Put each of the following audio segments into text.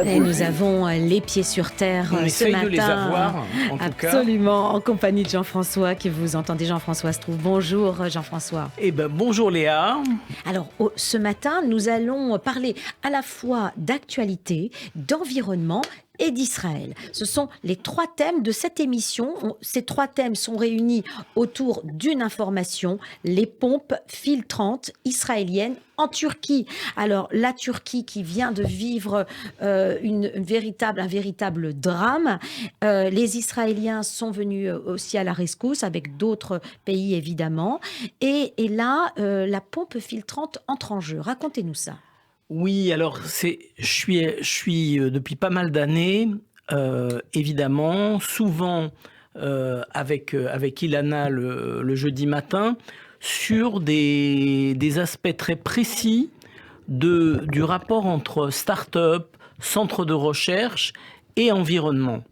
Et nous avons les pieds sur terre On ce essaye matin. de les avoir, en tout cas. Absolument, en compagnie de Jean-François, que vous entendez. Jean-François se trouve. Bonjour Jean-François. Eh ben bonjour Léa. Alors, ce matin, nous allons parler à la fois d'actualité, d'environnement et d'Israël. Ce sont les trois thèmes de cette émission. Ces trois thèmes sont réunis autour d'une information, les pompes filtrantes israéliennes en Turquie. Alors, la Turquie qui vient de vivre un véritable drame. Les Israéliens sont venus aussi à la rescousse, avec d'autres pays évidemment. Et là, la pompe filtrante entre en jeu. Racontez-nous ça. Oui, alors je suis depuis pas mal d'années, évidemment, souvent avec Ilana le jeudi matin, sur des aspects très précis du rapport entre start-up, centre de recherche et environnement.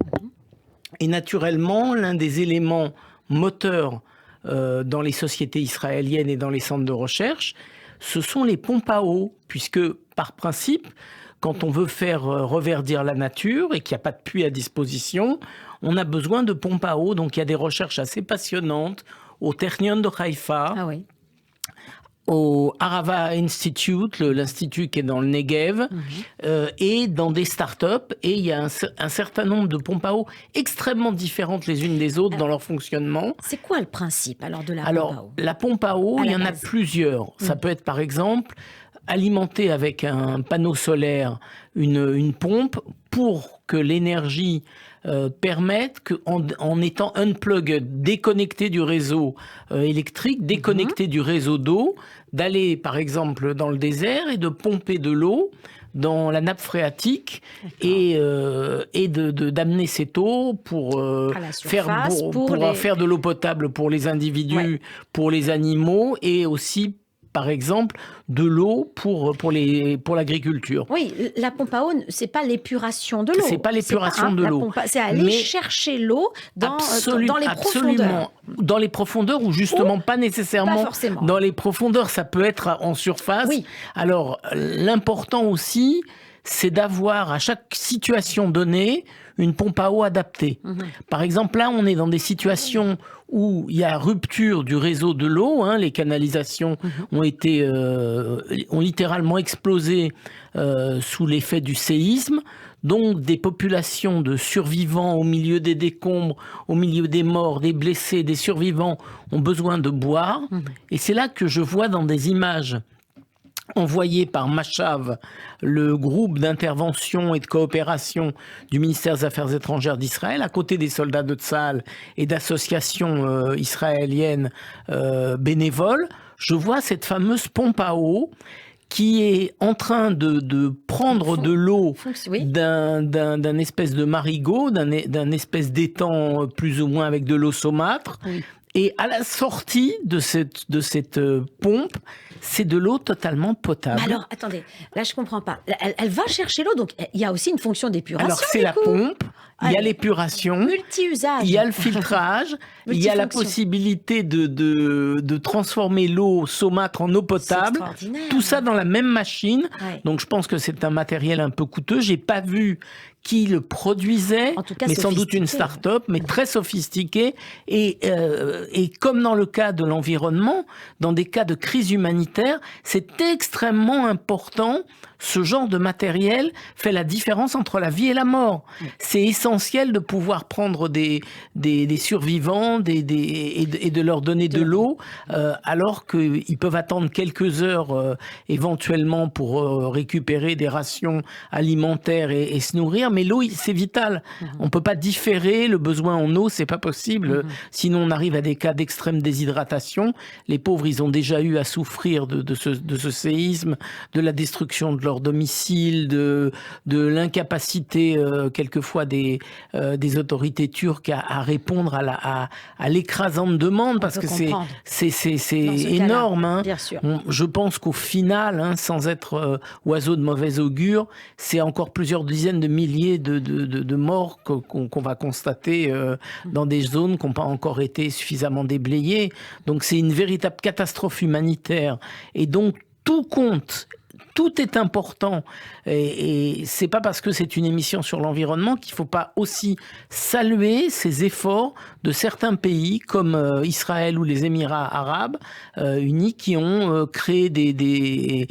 Et naturellement, l'un des éléments moteurs dans les sociétés israéliennes et dans les centres de recherche, ce sont les pompes à eau, puisque par principe, quand on veut faire reverdir la nature et qu'il n'y a pas de puits à disposition, on a besoin de pompes à eau. Donc il y a des recherches assez passionnantes au Technion de Haïfa, au Arava Institute, l'institut qui est dans le Negev, et dans des startups. Et il y a un certain nombre de pompes à eau extrêmement différentes les unes des autres dans leur fonctionnement. C'est quoi le principe alors de la pompe à eau ? La pompe à eau, il y en a plusieurs. Ça peut être par exemple alimenter avec un panneau solaire une pompe pour que l'énergie permettre qu'en étant unplugged, déconnecté du réseau électrique, déconnecté du réseau d'eau, d'aller par exemple dans le désert et de pomper de l'eau dans la nappe phréatique et d'amener cette eau pour faire de l'eau potable pour les individus, pour les animaux et aussi par exemple, de l'eau pour l'agriculture. Oui, la pompe à eau, c'est pas l'épuration de l'eau. C'est pas l'épuration de l'eau. C'est aller chercher l'eau dans les profondeurs. Dans les profondeurs ou justement pas nécessairement. Pas forcément. Dans les profondeurs, ça peut être en surface. Oui. Alors, l'important aussi, c'est d'avoir à chaque situation donnée une pompe à eau adaptée. Par exemple, là, on est dans des situations où il y a rupture du réseau de l'eau, les canalisations ont littéralement explosé sous l'effet du séisme. Donc des populations de survivants au milieu des décombres, au milieu des morts, des blessés, des survivants ont besoin de boire. Et c'est là que je vois dans des images envoyé par Machav, le groupe d'intervention et de coopération du ministère des Affaires étrangères d'Israël, à côté des soldats de Tzahal et d'associations israéliennes bénévoles, je vois cette fameuse pompe à eau qui est en train de prendre de l'eau d'un espèce de marigot, d'un espèce d'étang plus ou moins avec de l'eau saumâtre. Et à la sortie de cette pompe, c'est de l'eau totalement potable. Mais alors, attendez, là je comprends pas. Elle va chercher l'eau, donc il y a aussi une fonction d'épuration. Alors c'est la pompe, il y a l'épuration, multi-usage. Il y a le filtrage, il y a la possibilité de transformer l'eau saumâtre en eau potable. Tout ça dans la même machine. Donc je pense que c'est un matériel un peu coûteux. J'ai pas vu qui le produisait, mais sans doute une start-up, mais très sophistiquée. Et comme dans le cas de l'environnement, dans des cas de crise humanitaire, c'est extrêmement important. Ce genre de matériel fait la différence entre la vie et la mort. C'est essentiel de pouvoir prendre des survivants et de leur donner de l'eau, alors qu'ils peuvent attendre quelques heures éventuellement pour récupérer des rations alimentaires et se nourrir. Mais l'eau, c'est vital. On peut pas différer le besoin en eau, c'est pas possible. Sinon, on arrive à des cas d'extrême déshydratation. Les pauvres, ils ont déjà eu à souffrir de ce séisme, de la destruction de leur domicile, de l'incapacité quelquefois des autorités turques à répondre à l'écrasante demande, parce que c'est énorme. Bien sûr. Je pense qu'au final, sans être oiseau de mauvais augure, c'est encore plusieurs dizaines de milliers de morts qu'on va constater dans des zones qui n'ont pas encore été suffisamment déblayées. Donc c'est une véritable catastrophe humanitaire. Et donc tout compte. tout est important. Et c'est pas parce que c'est une émission sur l'environnement qu'il faut pas aussi saluer ces efforts de certains pays comme Israël ou les Émirats arabes unis qui ont créé des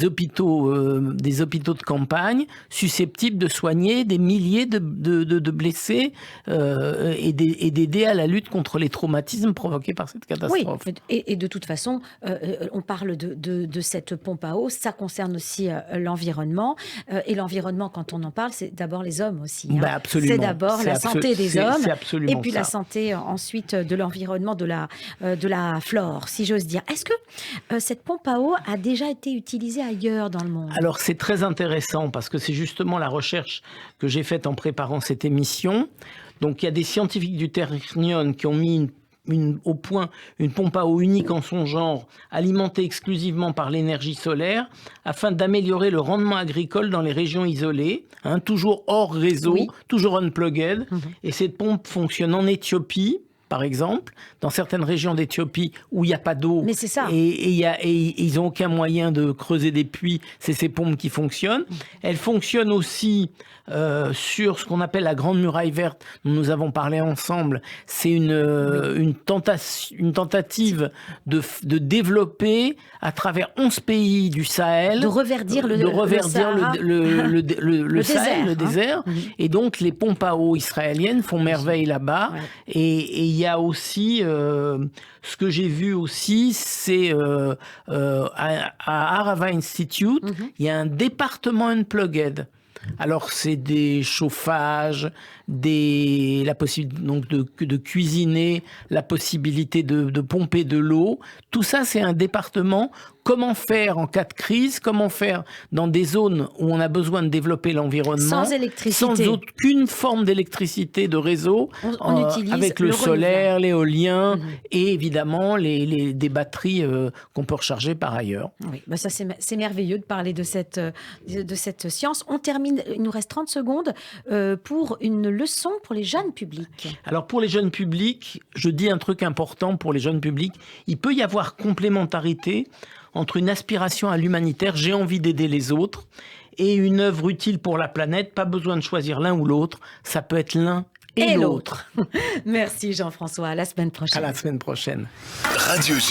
hôpitaux de campagne susceptibles de soigner des milliers de blessés et d'aider à la lutte contre les traumatismes provoqués par cette catastrophe. Oui, et de toute façon, on parle de cette pompe à eau, ça concerne aussi l'environnement. Et l'environnement, quand on en parle, c'est d'abord les hommes aussi. Hein. Absolument. C'est d'abord la santé des hommes, et puis ça. La santé ensuite de l'environnement, de la flore, si j'ose dire. Est-ce que cette pompe à eau a déjà été utilisée ailleurs dans le monde ? Alors c'est très intéressant parce que c'est justement la recherche que j'ai faite en préparant cette émission. Donc il y a des scientifiques du Technion qui ont mis au point une pompe à eau unique en son genre, alimentée exclusivement par l'énergie solaire, afin d'améliorer le rendement agricole dans les régions isolées, toujours hors réseau, toujours unplugged. Et cette pompe fonctionne en Éthiopie, par exemple, dans certaines régions d'Éthiopie où il n'y a pas d'eau. Mais c'est ça. Et ils n'ont aucun moyen de creuser des puits. C'est ces pompes qui fonctionnent. Elles fonctionnent aussi sur ce qu'on appelle la Grande Muraille Verte, dont nous avons parlé ensemble. C'est une tentative de développer à travers 11 pays du Sahel. De reverdir le Sahel, le désert. Et donc, les pompes à eau israéliennes font merveille là-bas. Ouais. Et il y a aussi, ce que j'ai vu aussi, c'est à Arava Institute, il y a un département unplugged. Alors, c'est des chauffages, la possibilité donc de cuisiner, la possibilité de pomper de l'eau. Tout ça, c'est un département. Comment faire en cas de crise? Comment faire dans des zones où on a besoin de développer l'environnement? Sans électricité. Sans aucune forme d'électricité, de réseau. On utilise avec le solaire, l'éolien et évidemment des batteries qu'on peut recharger par ailleurs. Oui, bah ça c'est merveilleux de parler de cette science. On termine, il nous reste 30 secondes pour une leçon pour les jeunes publics. Alors pour les jeunes publics, je dis un truc important pour les jeunes publics. Il peut y avoir complémentarité entre une aspiration à l'humanitaire, j'ai envie d'aider les autres, et une œuvre utile pour la planète. Pas besoin de choisir l'un ou l'autre, ça peut être l'un et l'autre. Merci Jean-François, à la semaine prochaine. À la semaine prochaine. Radio J.